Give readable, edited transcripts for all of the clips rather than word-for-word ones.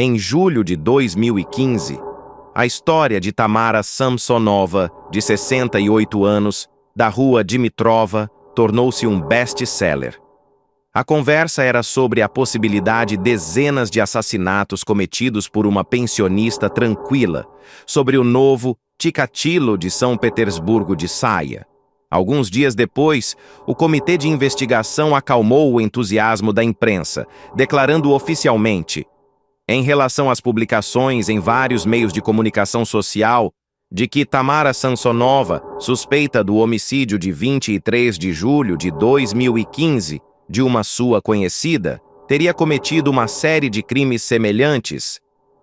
Em julho de 2015, a história de Tamara Samsonova, de 68 anos, da rua Dimitrova, tornou-se um best-seller. A conversa era sobre a possibilidade de dezenas de assassinatos cometidos por uma pensionista tranquila, sobre o novo Chikatilo de São Petersburgo de Saia. Alguns dias depois, o comitê de investigação acalmou o entusiasmo da imprensa, declarando oficialmente, em relação às publicações em vários meios de comunicação social, de que Tamara Samsonova, suspeita do homicídio de 23 de julho de 2015, de uma sua conhecida, teria cometido uma série de crimes semelhantes.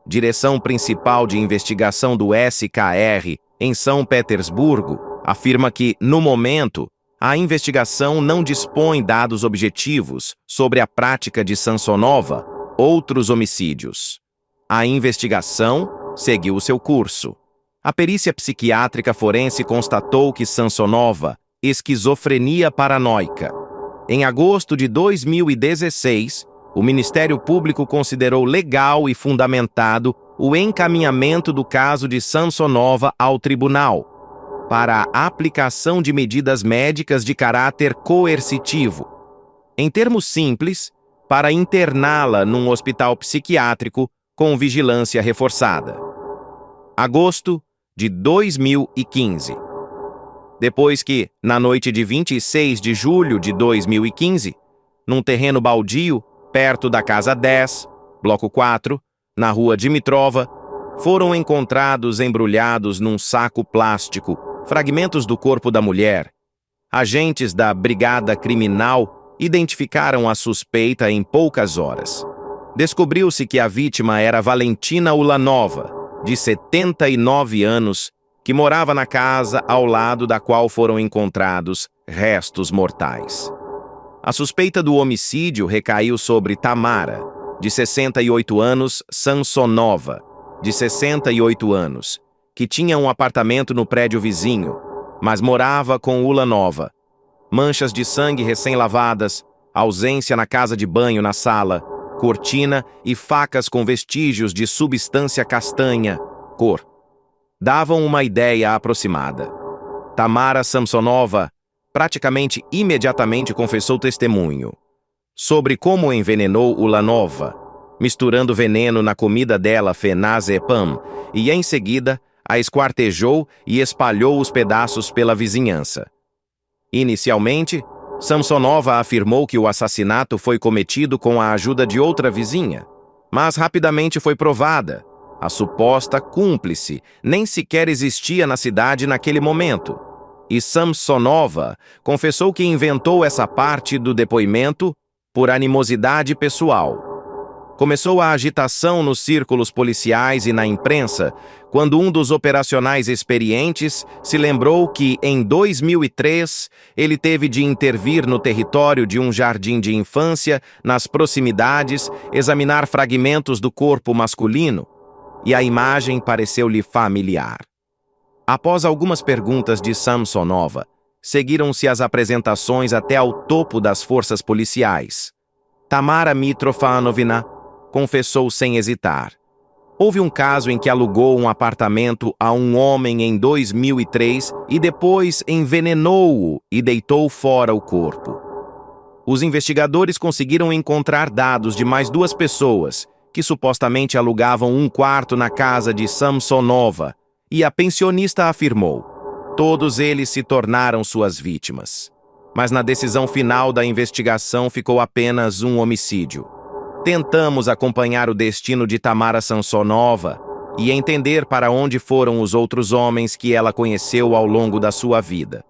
Direção Principal de Investigação do SKR, em São Petersburgo, afirma que, no momento, a investigação não dispõe dados objetivos sobre a prática de Samsonova, outros homicídios. A investigação seguiu seu curso. A perícia psiquiátrica forense constatou que Samsonova, esquizofrenia paranoica. Em agosto de 2016, o Ministério Público considerou legal e fundamentado o encaminhamento do caso de Samsonova ao tribunal para a aplicação de medidas médicas de caráter coercitivo. Em termos simples, para interná-la num hospital psiquiátrico com vigilância reforçada. Agosto de 2015. Depois que, na noite de 26 de julho de 2015, num terreno baldio, perto da Casa 10, Bloco 4, na rua Dimitrova, foram encontrados embrulhados num saco plástico fragmentos do corpo da mulher. Agentes da Brigada Criminal identificaram a suspeita em poucas horas. Descobriu-se que a vítima era Valentina Ulanova, de 79 anos, que morava na casa ao lado da qual foram encontrados restos mortais. A suspeita do homicídio recaiu sobre Tamara, de 68 anos, Samsonova, de 68 anos, que tinha um apartamento no prédio vizinho, mas morava com Ulanova. Manchas de sangue recém-lavadas, ausência na casa de banho na sala, cortina e facas com vestígios de substância castanha, cor. Davam uma ideia aproximada. Tamara Samsonova praticamente imediatamente confessou testemunho sobre como envenenou Ulanova, misturando veneno na comida dela fenazepam, e em seguida a esquartejou e espalhou os pedaços pela vizinhança. Inicialmente, Samsonova afirmou que o assassinato foi cometido com a ajuda de outra vizinha, mas rapidamente foi provada. A suposta cúmplice nem sequer existia na cidade naquele momento. E Samsonova confessou que inventou essa parte do depoimento por animosidade pessoal. Começou a agitação nos círculos policiais e na imprensa quando um dos operacionais experientes se lembrou que, em 2003, ele teve de intervir no território de um jardim de infância, nas proximidades, examinar fragmentos do corpo masculino, e a imagem pareceu-lhe familiar. Após algumas perguntas de Samsonova, seguiram-se as apresentações até ao topo das forças policiais. Tamara Mitrofanovna confessou sem hesitar. Houve um caso em que alugou um apartamento a um homem em 2003 e depois envenenou-o e deitou fora o corpo. Os investigadores conseguiram encontrar dados de mais duas pessoas que supostamente alugavam um quarto na casa de Samsonova, e a pensionista afirmou: todos eles se tornaram suas vítimas. Mas na decisão final da investigação ficou apenas um homicídio. Tentamos acompanhar o destino de Tamara Samsonova e entender para onde foram os outros homens que ela conheceu ao longo da sua vida.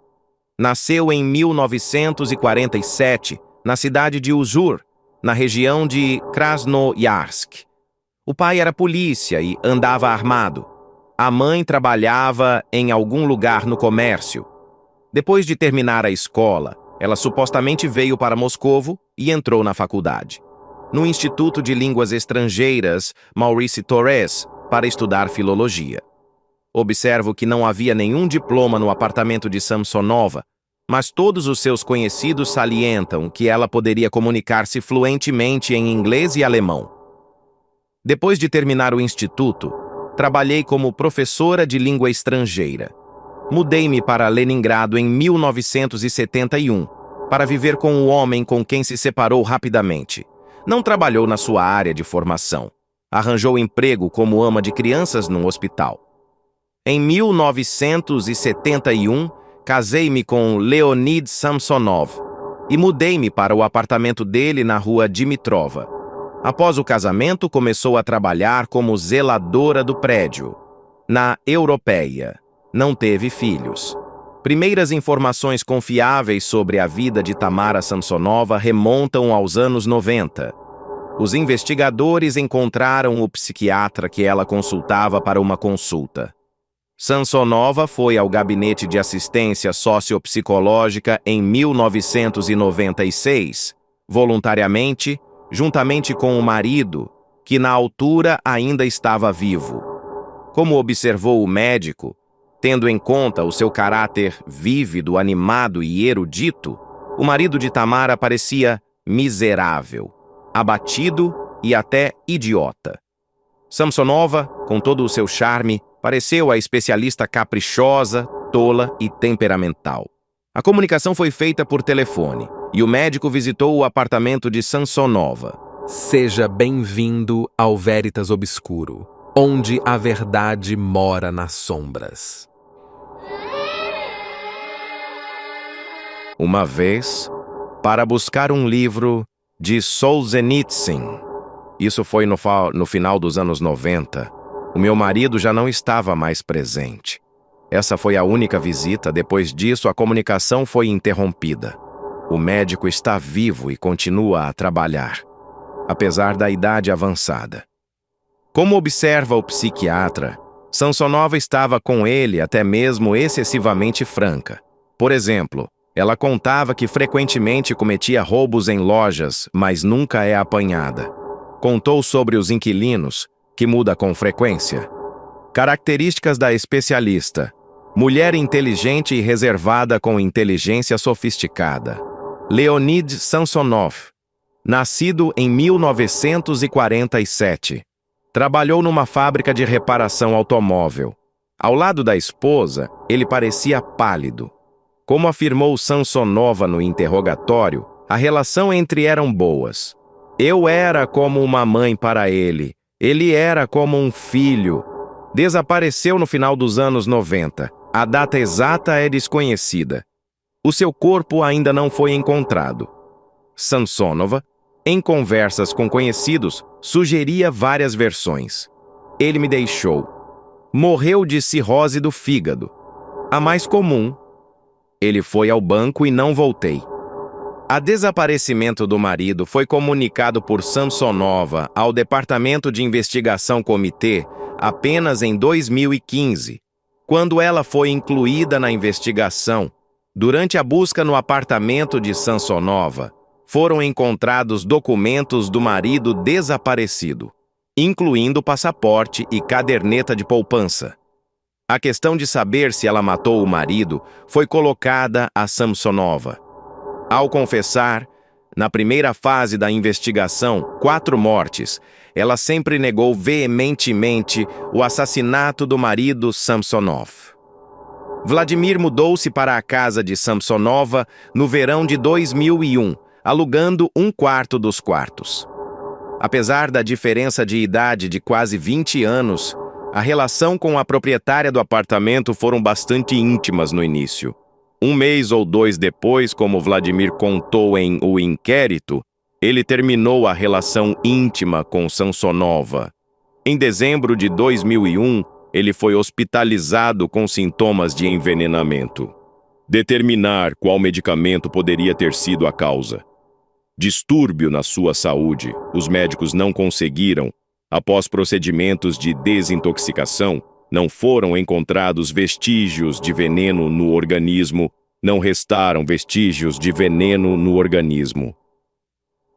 Nasceu em 1947, na cidade de Uzur, na região de Krasnoyarsk. O pai era polícia e andava armado. A mãe trabalhava em algum lugar no comércio. Depois de terminar a escola, ela supostamente veio para Moscovo e entrou na faculdade, no Instituto de Línguas Estrangeiras Maurice Torres, para estudar filologia. Observo que não havia nenhum diploma no apartamento de Samsonova, mas todos os seus conhecidos salientam que ela poderia comunicar-se fluentemente em inglês e alemão. Depois de terminar o instituto, trabalhei como professora de língua estrangeira. Mudei-me para Leningrado em 1971, para viver com o homem com quem se separou rapidamente. Não trabalhou na sua área de formação. Arranjou emprego como ama de crianças num hospital. Em 1971, casei-me com Leonid Samsonov e mudei-me para o apartamento dele na rua Dimitrova. Após o casamento, começou a trabalhar como zeladora do prédio, na Europeia. Não teve filhos. Primeiras informações confiáveis sobre a vida de Tamara Samsonova remontam aos anos 90. Os investigadores encontraram o psiquiatra que ela consultava para uma consulta. Samsonova foi ao gabinete de assistência sociopsicológica em 1996, voluntariamente, juntamente com o marido, que na altura ainda estava vivo. Como observou o médico, tendo em conta o seu caráter vívido, animado e erudito, o marido de Tamara parecia miserável, abatido e até idiota. Samsonova, com todo o seu charme, pareceu a especialista caprichosa, tola e temperamental. A comunicação foi feita por telefone e o médico visitou o apartamento de Samsonova. Seja bem-vindo ao Veritas Obscuro, onde a verdade mora nas sombras. Uma vez, para buscar um livro de Solzhenitsyn, isso foi no final dos anos 90, o meu marido já não estava mais presente. Essa foi a única visita. Depois disso, a comunicação foi interrompida. O médico está vivo e continua a trabalhar, apesar da idade avançada. Como observa o psiquiatra, Samsonova estava com ele até mesmo excessivamente franca. Por exemplo, ela contava que frequentemente cometia roubos em lojas, mas nunca é apanhada. Contou sobre os inquilinos, que muda com frequência. Características da especialista: mulher inteligente e reservada com inteligência sofisticada. Leonid Samsonov, nascido em 1947. Trabalhou numa fábrica de reparação automóvel. Ao lado da esposa, ele parecia pálido. Como afirmou Samsonova no interrogatório, a relação entre eram boas. Eu era como uma mãe para ele. Ele era como um filho. Desapareceu no final dos anos 90. A data exata é desconhecida. O seu corpo ainda não foi encontrado. Samsonova, em conversas com conhecidos, sugeria várias versões. Ele me deixou. Morreu de cirrose do fígado. A mais comum. Ele foi ao banco e não voltei. O desaparecimento do marido foi comunicado por Samsonova ao Departamento de Investigação Comitê apenas em 2015, quando ela foi incluída na investigação. Durante a busca no apartamento de Samsonova, foram encontrados documentos do marido desaparecido, incluindo passaporte e caderneta de poupança. A questão de saber se ela matou o marido foi colocada a Samsonova. Ao confessar, na primeira fase da investigação, 4 mortes, ela sempre negou veementemente o assassinato do marido Samsonov. Vladimir mudou-se para a casa de Samsonova no verão de 2001, alugando um quarto dos quartos. Apesar da diferença de idade de quase 20 anos, a relação com a proprietária do apartamento foram bastante íntimas no início. 1 mês ou 2 depois, como Vladimir contou em O Inquérito, ele terminou a relação íntima com Samsonova. Em dezembro de 2001, ele foi hospitalizado com sintomas de envenenamento. Determinar qual medicamento poderia ter sido a causa. Distúrbio na sua saúde, os médicos não conseguiram. Após procedimentos de desintoxicação, não foram encontrados vestígios de veneno no organismo, não restaram vestígios de veneno no organismo.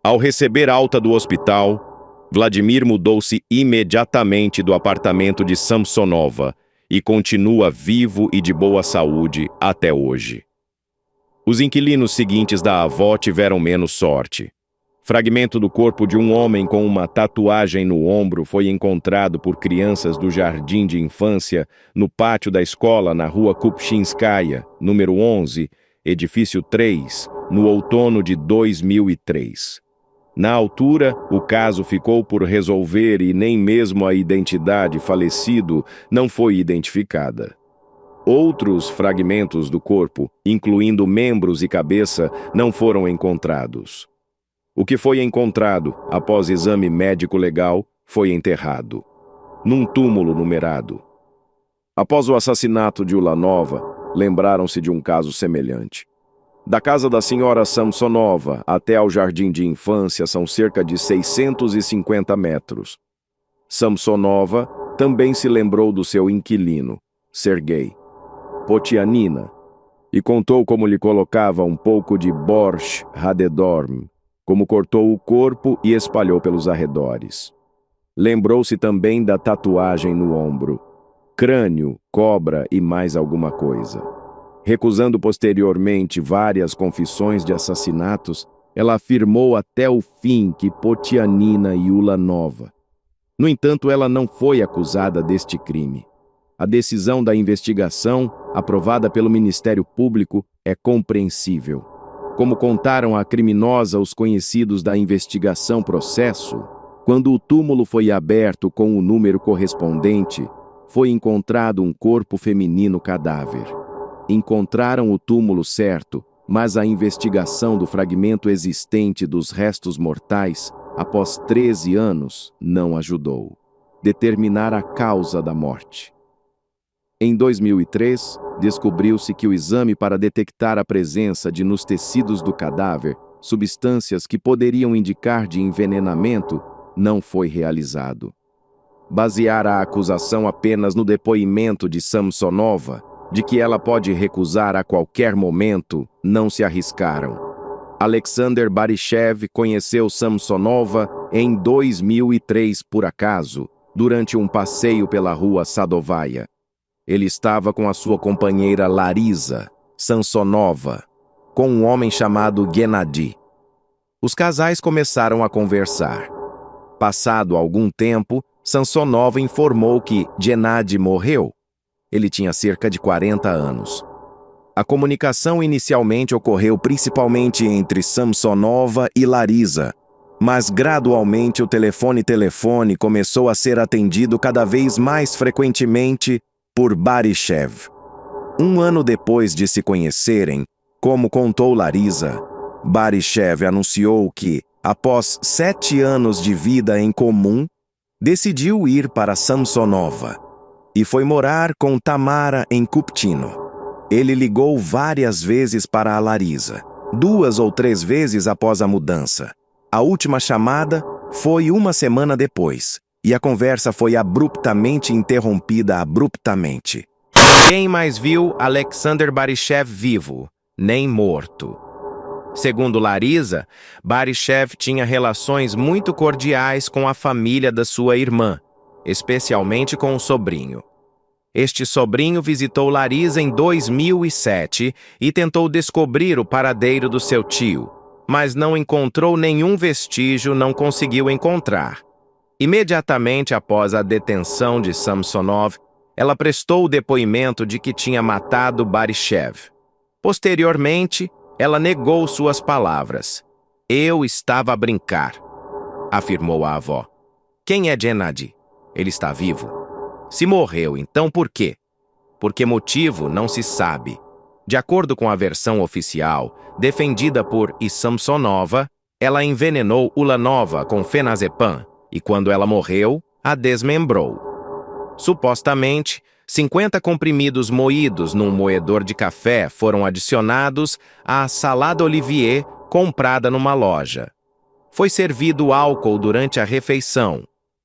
Ao receber alta do hospital, Vladimir mudou-se imediatamente do apartamento de Samsonova e continua vivo e de boa saúde até hoje. Os inquilinos seguintes da avó tiveram menos sorte. Fragmento do corpo de um homem com uma tatuagem no ombro foi encontrado por crianças do jardim de infância no pátio da escola na rua Kupchinskaya, número 11, edifício 3, no outono de 2003. Na altura, o caso ficou por resolver e nem mesmo a identidade falecido não foi identificada. Outros fragmentos do corpo, incluindo membros e cabeça, não foram encontrados. O que foi encontrado, após exame médico legal, foi enterrado, num túmulo numerado. Após o assassinato de Ulanova, lembraram-se de um caso semelhante. Da casa da senhora Samsonova até ao jardim de infância são cerca de 650 metros. Samsonova também se lembrou do seu inquilino, Sergei Potianina, e contou como lhe colocava um pouco de borscht radedorm, como cortou o corpo e espalhou pelos arredores. Lembrou-se também da tatuagem no ombro, crânio, cobra e mais alguma coisa. Recusando posteriormente várias confissões de assassinatos, ela afirmou até o fim que Potianina e Ulanova. No entanto, ela não foi acusada deste crime. A decisão da investigação, aprovada pelo Ministério Público, é compreensível. Como contaram à criminosa os conhecidos da investigação processo, quando o túmulo foi aberto com o número correspondente, foi encontrado um corpo feminino cadáver. Encontraram o túmulo certo, mas a investigação do fragmento existente dos restos mortais, após 13 anos, não ajudou a determinar a causa da morte. Em 2003, descobriu-se que o exame para detectar a presença nos tecidos do cadáver, substâncias que poderiam indicar de envenenamento, não foi realizado. Basear a acusação apenas no depoimento de Samsonova, de que ela pode recusar a qualquer momento, não se arriscaram. Alexander Barishev conheceu Samsonova em 2003 por acaso, durante um passeio pela rua Sadovaya. Ele estava com a sua companheira Larisa Samsonova, com um homem chamado Gennady. Os casais começaram a conversar. Passado algum tempo, Samsonova informou que Gennady morreu. Ele tinha cerca de 40 anos. A comunicação inicialmente ocorreu principalmente entre Samsonova e Larisa, mas gradualmente o telefone começou a ser atendido cada vez mais frequentemente por Barishev. Um ano depois de se conhecerem, como contou Larisa, Barishev anunciou que, após 7 anos de vida em comum, decidiu ir para Samsonova e foi morar com Tamara em Kupchino. Ele ligou várias vezes para a Larisa, 2 ou 3 vezes após a mudança. A última chamada foi 1 semana depois, e a conversa foi abruptamente interrompida abruptamente. Ninguém mais viu Alexander Barishev vivo, nem morto. Segundo Larisa, Barishev tinha relações muito cordiais com a família da sua irmã, especialmente com o sobrinho. Este sobrinho visitou Larisa em 2007 e tentou descobrir o paradeiro do seu tio, mas não encontrou nenhum vestígio, não conseguiu encontrar. Imediatamente após a detenção de Samsonov, ela prestou o depoimento de que tinha matado Barishev. Posteriormente, ela negou suas palavras. "Eu estava a brincar", afirmou a avó. "Quem é Gennady? Ele está vivo? Se morreu, então por quê? Por que motivo não se sabe." De acordo com a versão oficial, defendida por Samsonova, ela envenenou Ulanova com fenazepam e, quando ela morreu, a desmembrou. Supostamente, 50 comprimidos moídos num moedor de café foram adicionados à salada Olivier comprada numa loja. Foi servido álcool durante a refeição,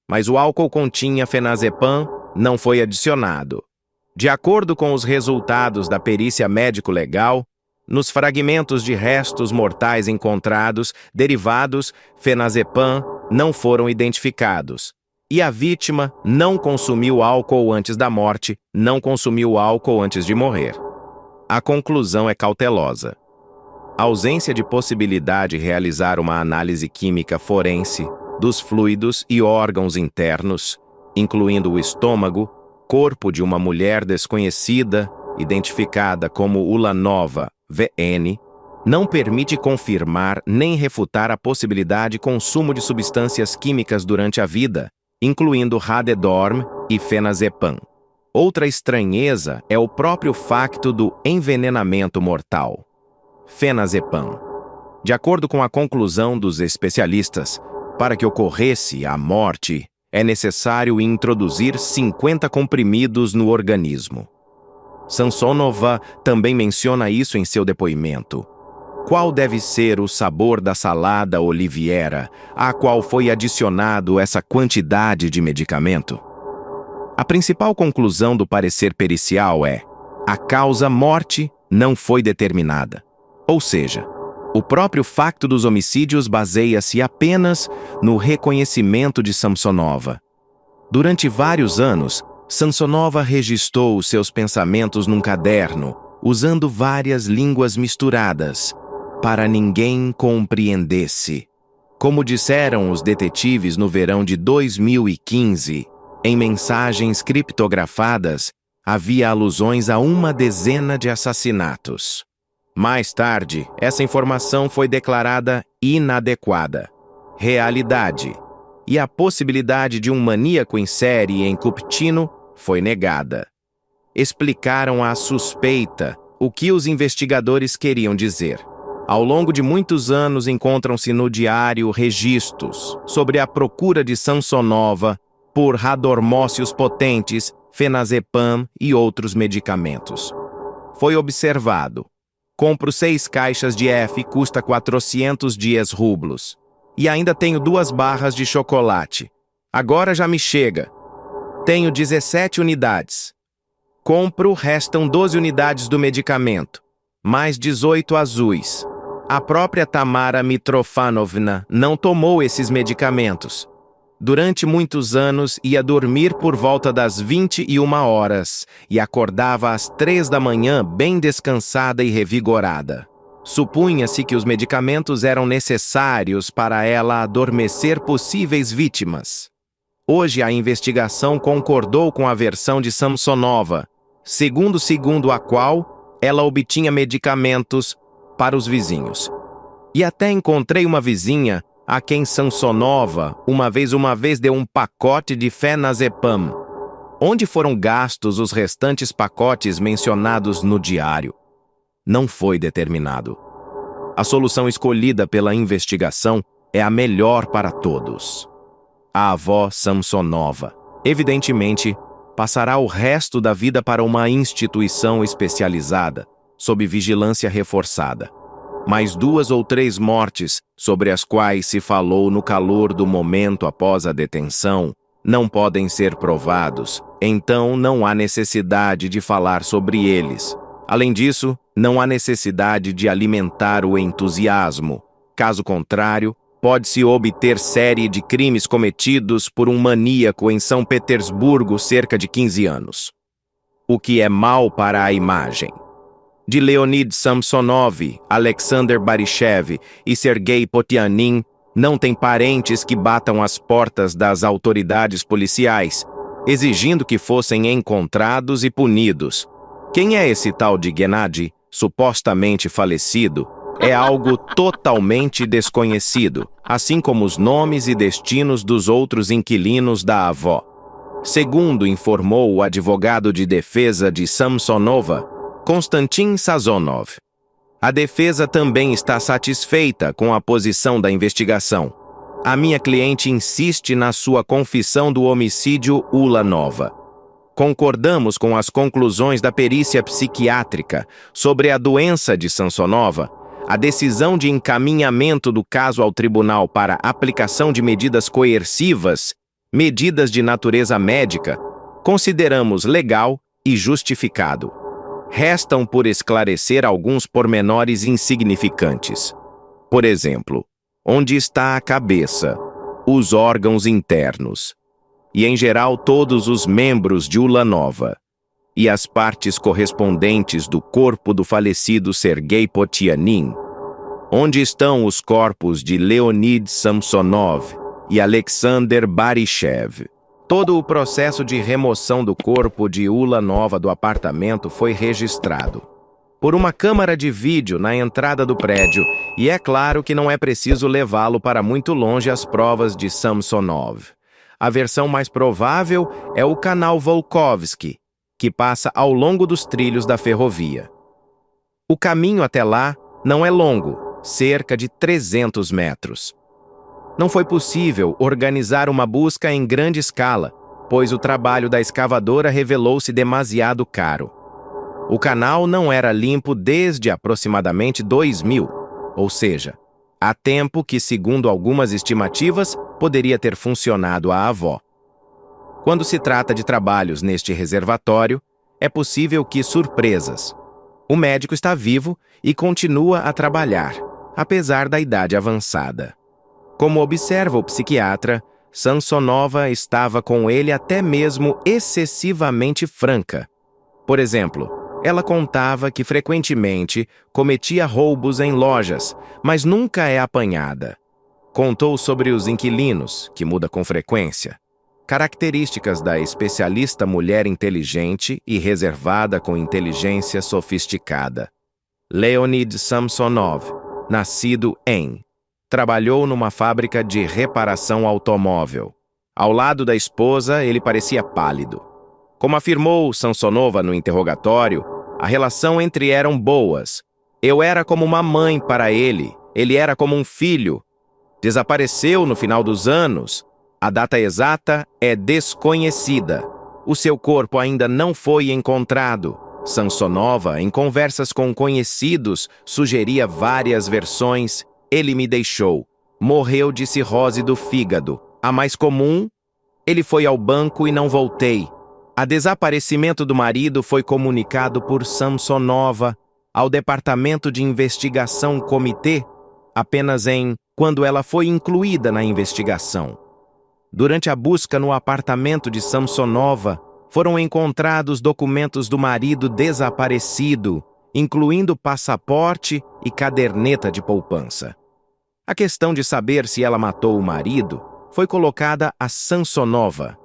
mas o álcool continha fenazepam, não foi adicionado. De acordo com os resultados da perícia médico-legal, nos fragmentos de restos mortais encontrados, derivados fenazepam não foram identificados. E a vítima não consumiu álcool antes da morte, não consumiu álcool antes de morrer. A conclusão é cautelosa. A ausência de possibilidade de realizar uma análise química forense dos fluidos e órgãos internos, incluindo o estômago, corpo de uma mulher desconhecida, identificada como Ulanova VN, não permite confirmar nem refutar a possibilidade de consumo de substâncias químicas durante a vida, incluindo Radedorm e Fenazepam. Outra estranheza é o próprio facto do envenenamento mortal. Fenazepam. De acordo com a conclusão dos especialistas, para que ocorresse a morte, é necessário introduzir 50 comprimidos no organismo. Samsonova também menciona isso em seu depoimento. Qual deve ser o sabor da salada Oliviera, à qual foi adicionado essa quantidade de medicamento? A principal conclusão do parecer pericial é: a causa morte não foi determinada. Ou seja, o próprio facto dos homicídios baseia-se apenas no reconhecimento de Samsonova. Durante vários anos, Samsonova registrou os seus pensamentos num caderno, usando várias línguas misturadas, para ninguém compreendesse. Como disseram os detetives no verão de 2015, em mensagens criptografadas, havia alusões a uma dezena de assassinatos. Mais tarde, essa informação foi declarada inadequada. Realidade. E a possibilidade de um maníaco em série em Cupertino foi negada. Explicaram à suspeita o que os investigadores queriam dizer. Ao longo de muitos anos encontram-se no diário registros sobre a procura de Samsonova por radormócios potentes, Fenazepam e outros medicamentos. Foi observado: compro 6 caixas de F, custa 410 rublos. E ainda tenho 2 barras de chocolate. Agora já me chega. Tenho 17 unidades. Compro, restam 12 unidades do medicamento, mais 18 azuis. A própria Tamara Mitrofanovna não tomou esses medicamentos. Durante muitos anos ia dormir por volta das 21 horas e acordava às 3 da manhã bem descansada e revigorada. Supunha-se que os medicamentos eram necessários para ela adormecer possíveis vítimas. Hoje a investigação concordou com a versão de Samsonova, segundo a qual ela obtinha medicamentos para os vizinhos. E até encontrei uma vizinha a quem Samsonova uma vez deu um pacote de Fenazepam. Onde foram gastos os restantes pacotes mencionados no diário? Não foi determinado. A solução escolhida pela investigação é a melhor para todos. A avó Samsonova, evidentemente, passará o resto da vida para uma instituição especializada, sob vigilância reforçada. Mais 2 ou 3 mortes, sobre as quais se falou no calor do momento após a detenção, não podem ser provados, então não há necessidade de falar sobre eles. Além disso, não há necessidade de alimentar o entusiasmo. Caso contrário, pode-se obter série de crimes cometidos por um maníaco em São Petersburgo cerca de 15 anos. O que é mal para a imagem. De Leonid Samsonov, Alexander Barishev e Sergei Potianin não tem parentes que batam as portas das autoridades policiais, exigindo que fossem encontrados e punidos. Quem é esse tal de Gennady, supostamente falecido, é algo totalmente desconhecido, assim como os nomes e destinos dos outros inquilinos da avó. Segundo informou o advogado de defesa de Samsonova, Konstantin Sazonov. A defesa também está satisfeita com a posição da investigação. A minha cliente insiste na sua confissão do homicídio Ulanova. Concordamos com as conclusões da perícia psiquiátrica sobre a doença de Samsonova. A decisão de encaminhamento do caso ao tribunal para aplicação de medidas coercivas, medidas de natureza médica, consideramos legal e justificado. Restam por esclarecer alguns pormenores insignificantes. Por exemplo, onde está a cabeça, os órgãos internos, e em geral todos os membros de Ulanova, e as partes correspondentes do corpo do falecido Sergei Potianin. Onde estão os corpos de Leonid Samsonov e Alexander Barishev? Todo o processo de remoção do corpo de Ulanova do apartamento foi registrado por uma câmara de vídeo na entrada do prédio, e é claro que não é preciso levá-lo para muito longe as provas de Samsonov. A versão mais provável é o canal Volkovsky, que passa ao longo dos trilhos da ferrovia. O caminho até lá não é longo, cerca de 300 metros. Não foi possível organizar uma busca em grande escala, pois o trabalho da escavadora revelou-se demasiado caro. O canal não era limpo desde aproximadamente 2000, ou seja, há tempo que, segundo algumas estimativas, poderia ter funcionado a avó. Quando se trata de trabalhos neste reservatório, é possível que surpresas. O médico está vivo e continua a trabalhar, apesar da idade avançada. Como observa o psiquiatra, Samsonova estava com ele até mesmo excessivamente franca. Por exemplo, ela contava que frequentemente cometia roubos em lojas, mas nunca é apanhada. Contou sobre os inquilinos, que muda com frequência. Características da especialista mulher inteligente e reservada com inteligência sofisticada. Leonid Samsonov, nascido em... Trabalhou numa fábrica de reparação automóvel. Ao lado da esposa, ele parecia pálido. Como afirmou Samsonova no interrogatório, a relação entre eram boas. Eu era como uma mãe para ele era como um filho. Desapareceu no final dos anos. A data exata é desconhecida. O seu corpo ainda não foi encontrado. Samsonova, em conversas com conhecidos, sugeria várias versões. Ele me deixou. Morreu de cirrose do fígado. A mais comum? Ele foi ao banco e não voltei. O desaparecimento do marido foi comunicado por Samsonova ao Departamento de Investigação Comitê apenas quando ela foi incluída na investigação. Durante a busca no apartamento de Samsonova, foram encontrados documentos do marido desaparecido, incluindo passaporte e caderneta de poupança. A questão de saber se ela matou o marido foi colocada a Samsonova.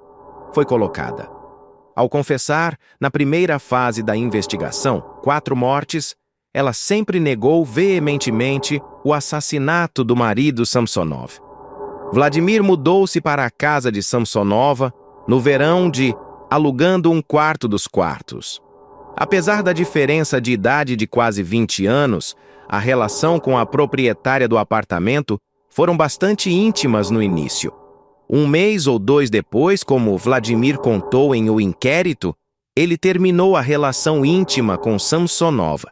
Ao confessar, na primeira fase da investigação, 4 mortes, ela sempre negou veementemente o assassinato do marido Samsonov. Vladimir mudou-se para a casa de Samsonova no verão alugando um quarto dos quartos. Apesar da diferença de idade de quase 20 anos, a relação com a proprietária do apartamento foram bastante íntimas no início. 1 mês ou 2 depois, como Vladimir contou em O Inquérito, ele terminou a relação íntima com Samsonova.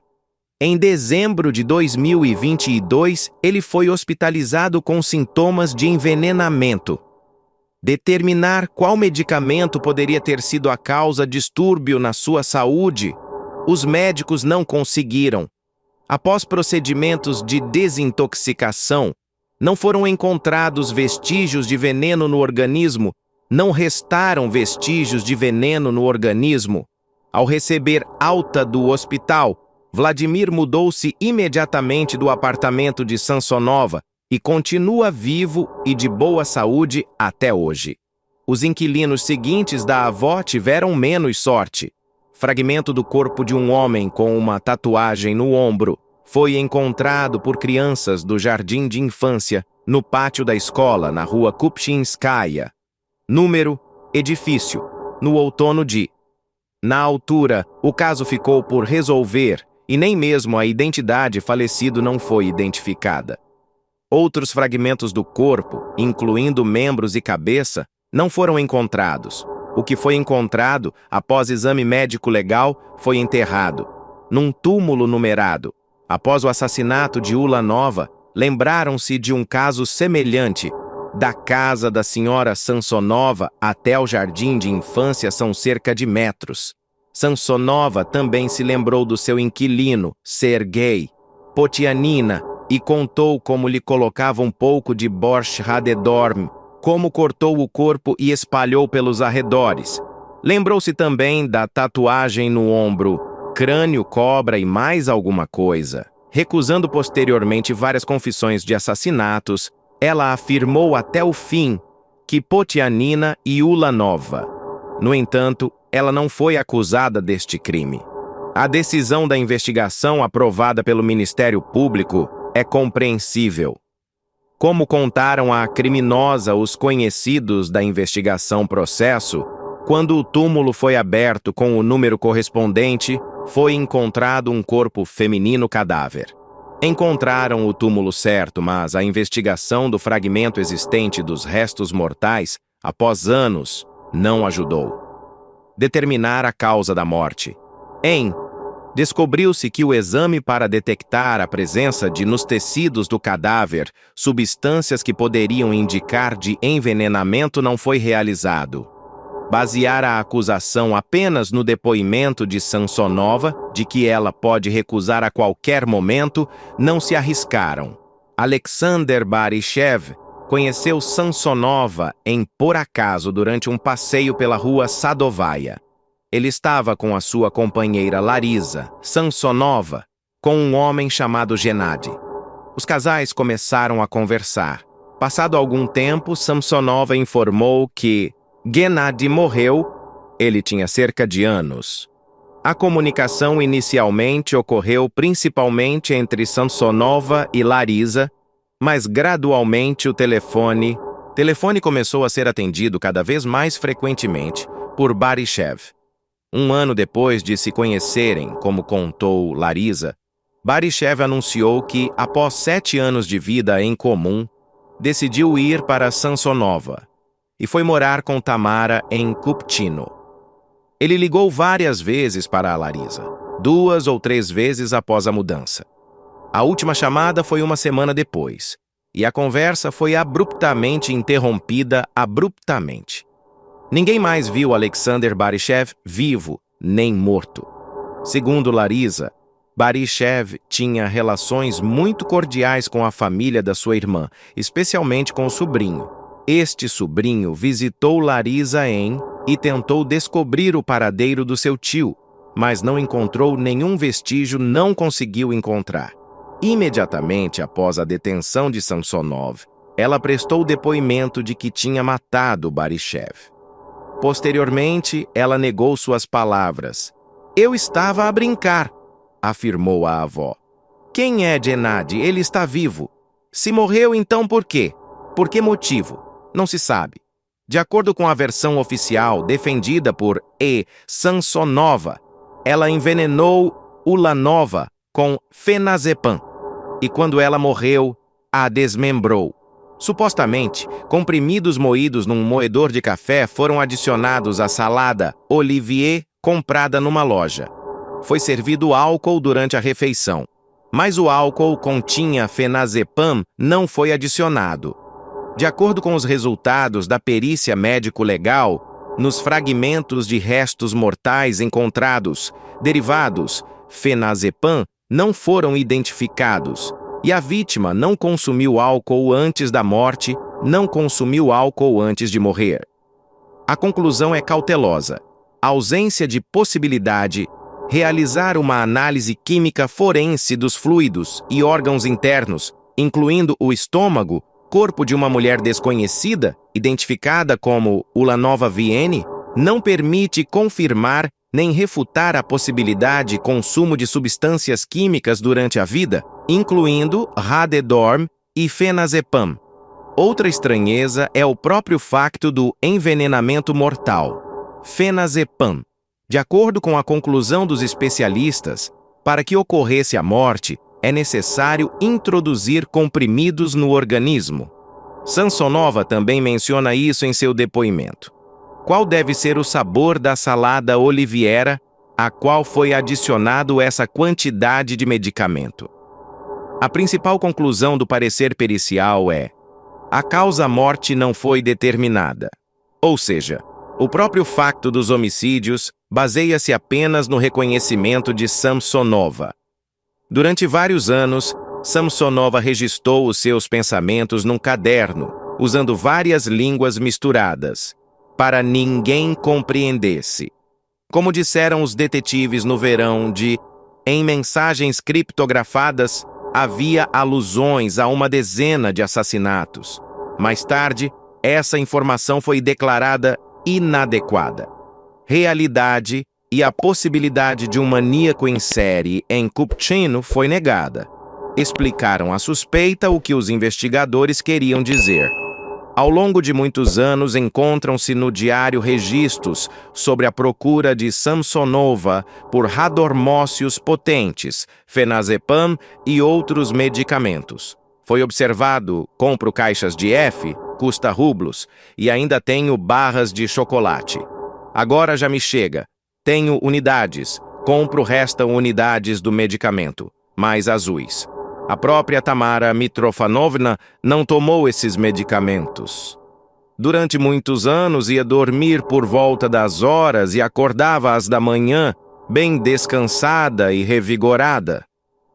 Em dezembro de 2022, ele foi hospitalizado com sintomas de envenenamento. Determinar qual medicamento poderia ter sido a causa de distúrbio na sua saúde, os médicos não conseguiram. Após procedimentos de desintoxicação, não foram encontrados vestígios de veneno no organismo, não restaram vestígios de veneno no organismo. Ao receber alta do hospital, Vladimir mudou-se imediatamente do apartamento de Samsonova e continua vivo e de boa saúde até hoje. Os inquilinos seguintes da avó tiveram menos sorte. Fragmento do corpo de um homem com uma tatuagem no ombro foi encontrado por crianças do jardim de infância no pátio da escola, na rua Kupchinskaya. Número, edifício, no outono de... Na altura, o caso ficou por resolver e nem mesmo a identidade falecido não foi identificada. Outros fragmentos do corpo, incluindo membros e cabeça, não foram encontrados. O que foi encontrado, após exame médico legal, foi enterrado num túmulo numerado. Após o assassinato de Ulanova, lembraram-se de um caso semelhante. Da casa da senhora Samsonova até o jardim de infância são cerca de metros. Samsonova também se lembrou do seu inquilino, Sergei Potianina, e contou como lhe colocava um pouco de borscht radedorm, como cortou o corpo e espalhou pelos arredores. Lembrou-se também da tatuagem no ombro, crânio, cobra e mais alguma coisa. Recusando posteriormente várias confissões de assassinatos, ela afirmou até o fim que Potianina e Ulanova. No entanto, ela não foi acusada deste crime. A decisão da investigação aprovada pelo Ministério Público é compreensível. Como contaram à criminosa os conhecidos da investigação processo, quando o túmulo foi aberto com o número correspondente, foi encontrado um corpo feminino cadáver. Encontraram o túmulo certo, mas a investigação do fragmento existente dos restos mortais, após anos, não ajudou. Determinar a causa da morte. Descobriu-se que o exame para detectar a presença nos tecidos do cadáver substâncias que poderiam indicar de envenenamento não foi realizado. Basear a acusação apenas no depoimento de Samsonova, de que ela pode recusar a qualquer momento, não se arriscaram. Alexander Barishev conheceu Samsonova por acaso durante um passeio pela rua Sadovaya. Ele estava com a sua companheira Larisa Samsonova, com um homem chamado Gennady. Os casais começaram a conversar. Passado algum tempo, Samsonova informou que Gennady morreu. Ele tinha cerca de anos. A comunicação inicialmente ocorreu principalmente entre Samsonova e Larisa, mas gradualmente o telefone começou a ser atendido cada vez mais frequentemente por Barishev. Um ano depois de se conhecerem, como contou Larisa, Barishev anunciou que, após 7 anos de vida em comum, decidiu ir para Samsonova e foi morar com Tamara em Kupchino. Ele ligou várias vezes para a Larisa, 2 ou 3 vezes após a mudança. A última chamada foi uma semana depois, e a conversa foi abruptamente interrompida. Ninguém mais viu Alexander Barishev vivo nem morto. Segundo Larisa, Barishev tinha relações muito cordiais com a família da sua irmã, especialmente com o sobrinho. Este sobrinho visitou Larisa e tentou descobrir o paradeiro do seu tio, mas não encontrou nenhum vestígio, não conseguiu encontrar. Imediatamente após a detenção de Samsonov, ela prestou depoimento de que tinha matado Barishev. Posteriormente, ela negou suas palavras. "Eu estava a brincar", afirmou a avó. "Quem é Gennady? Ele está vivo. Se morreu, então por quê? Por que motivo? Não se sabe." De acordo com a versão oficial defendida por Samsonova, ela envenenou Ulanova com fenazepam e, quando ela morreu, a desmembrou. Supostamente, comprimidos moídos num moedor de café foram adicionados à salada Olivier comprada numa loja. Foi servido álcool durante a refeição, mas o álcool continha fenazepam não foi adicionado. De acordo com os resultados da perícia médico-legal, nos fragmentos de restos mortais encontrados, derivados fenazepam não foram identificados, e a vítima não consumiu álcool antes da morte, não consumiu álcool antes de morrer. A conclusão é cautelosa. A ausência de possibilidade realizar uma análise química forense dos fluidos e órgãos internos, incluindo o estômago, corpo de uma mulher desconhecida, identificada como Ulanova VN, não permite confirmar nem refutar a possibilidade de consumo de substâncias químicas durante a vida, incluindo Radedorm e fenazepam. Outra estranheza é o próprio facto do envenenamento mortal. Fenazepam. De acordo com a conclusão dos especialistas, para que ocorresse a morte, é necessário introduzir comprimidos no organismo. Samsonova também menciona isso em seu depoimento. Qual deve ser o sabor da salada Oliviera, a qual foi adicionado essa quantidade de medicamento? A principal conclusão do parecer pericial é: a causa-morte não foi determinada. Ou seja, o próprio facto dos homicídios baseia-se apenas no reconhecimento de Samsonova. Durante vários anos, Samsonova registrou os seus pensamentos num caderno, usando várias línguas misturadas, para ninguém compreendesse. Como disseram os detetives no verão de Em mensagens criptografadas, havia alusões a uma dezena de assassinatos. Mais tarde, essa informação foi declarada inadequada. Realidade e a possibilidade de um maníaco em série em Cupertino foi negada. Explicaram à suspeita o que os investigadores queriam dizer. Ao longo de muitos anos, encontram-se no diário registros sobre a procura de Samsonova por radormócios potentes, fenazepam e outros medicamentos. Foi observado: compro caixas de F, custa rublos, e ainda tenho barras de chocolate. Agora já me chega. Tenho unidades, compro restam unidades do medicamento, mais azuis. A própria Tamara Mitrofanovna não tomou esses medicamentos. Durante muitos anos ia dormir por volta das horas e acordava às da manhã, bem descansada e revigorada.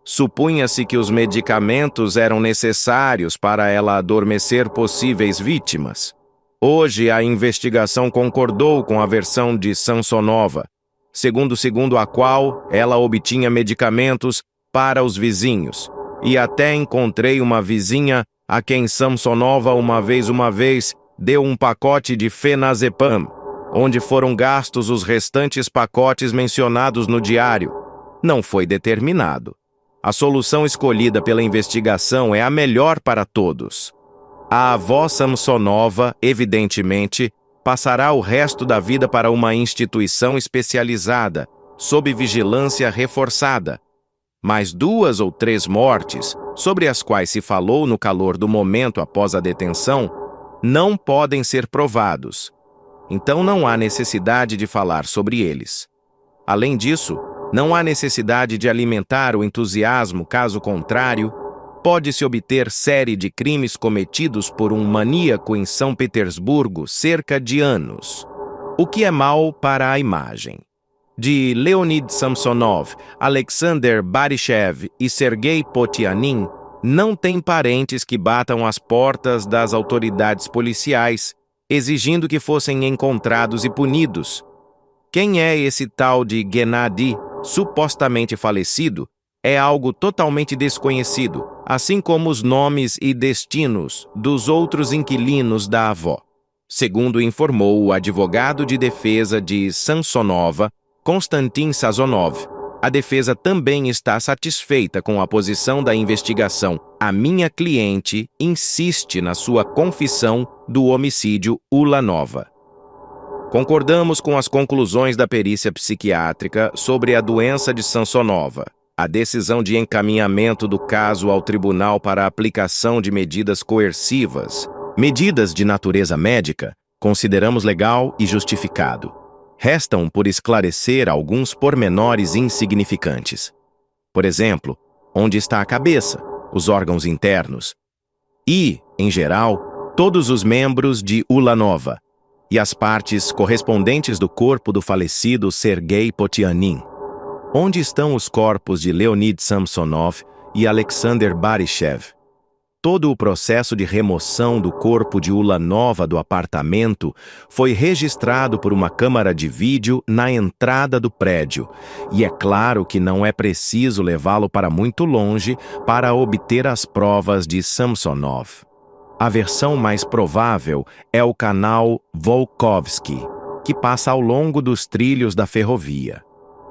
Supunha-se que os medicamentos eram necessários para ela adormecer possíveis vítimas. Hoje a investigação concordou com a versão de Samsonova, segundo a qual ela obtinha medicamentos para os vizinhos. E até encontrei uma vizinha a quem Samsonova uma vez deu um pacote de fenazepam, onde foram gastos os restantes pacotes mencionados no diário. Não foi determinado. A solução escolhida pela investigação é a melhor para todos. A avó Samsonova, evidentemente, passará o resto da vida para uma instituição especializada, sob vigilância reforçada. Mas 2 ou 3 mortes, sobre as quais se falou no calor do momento após a detenção, não podem ser provados. Então não há necessidade de falar sobre eles. Além disso, não há necessidade de alimentar o entusiasmo, caso contrário, pode-se obter série de crimes cometidos por um maníaco em São Petersburgo cerca de anos. O que é mal para a imagem. De Leonid Samsonov, Alexander Baryshchev e Sergei Potianin, não tem parentes que batam as portas das autoridades policiais, exigindo que fossem encontrados e punidos. Quem é esse tal de Gennady, supostamente falecido, é algo totalmente desconhecido, assim como os nomes e destinos dos outros inquilinos da avó. Segundo informou o advogado de defesa de Samsonova, Konstantin Sazonov, a defesa também está satisfeita com a posição da investigação. A minha cliente insiste na sua confissão do homicídio Ulanova. Concordamos com as conclusões da perícia psiquiátrica sobre a doença de Samsonova. A decisão de encaminhamento do caso ao tribunal para a aplicação de medidas coercivas, medidas de natureza médica, consideramos legal e justificado. Restam por esclarecer alguns pormenores insignificantes. Por exemplo, onde está a cabeça, os órgãos internos e, em geral, todos os membros de Ulanova e as partes correspondentes do corpo do falecido Sergei Potianin. Onde estão os corpos de Leonid Samsonov e Alexander Baryshchev? Todo o processo de remoção do corpo de Ulanova do apartamento foi registrado por uma câmara de vídeo na entrada do prédio, e é claro que não é preciso levá-lo para muito longe para obter as provas de Samsonov. A versão mais provável é o canal Volkovsky, que passa ao longo dos trilhos da ferrovia.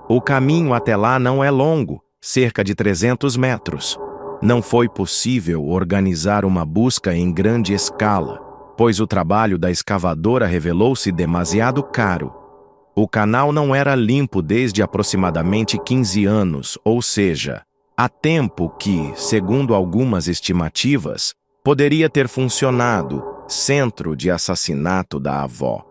O caminho até lá não é longo, cerca de 300 metros. Não foi possível organizar uma busca em grande escala, pois o trabalho da escavadora revelou-se demasiado caro. O canal não era limpo desde aproximadamente 15 anos, ou seja, há tempo que, segundo algumas estimativas, poderia ter funcionado centro de assassinato da avó.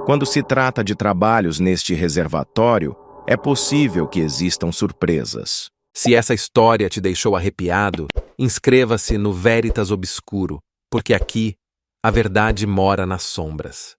Quando se trata de trabalhos neste reservatório, é possível que existam surpresas. Se essa história te deixou arrepiado, inscreva-se no Veritas Obscuro, porque aqui a verdade mora nas sombras.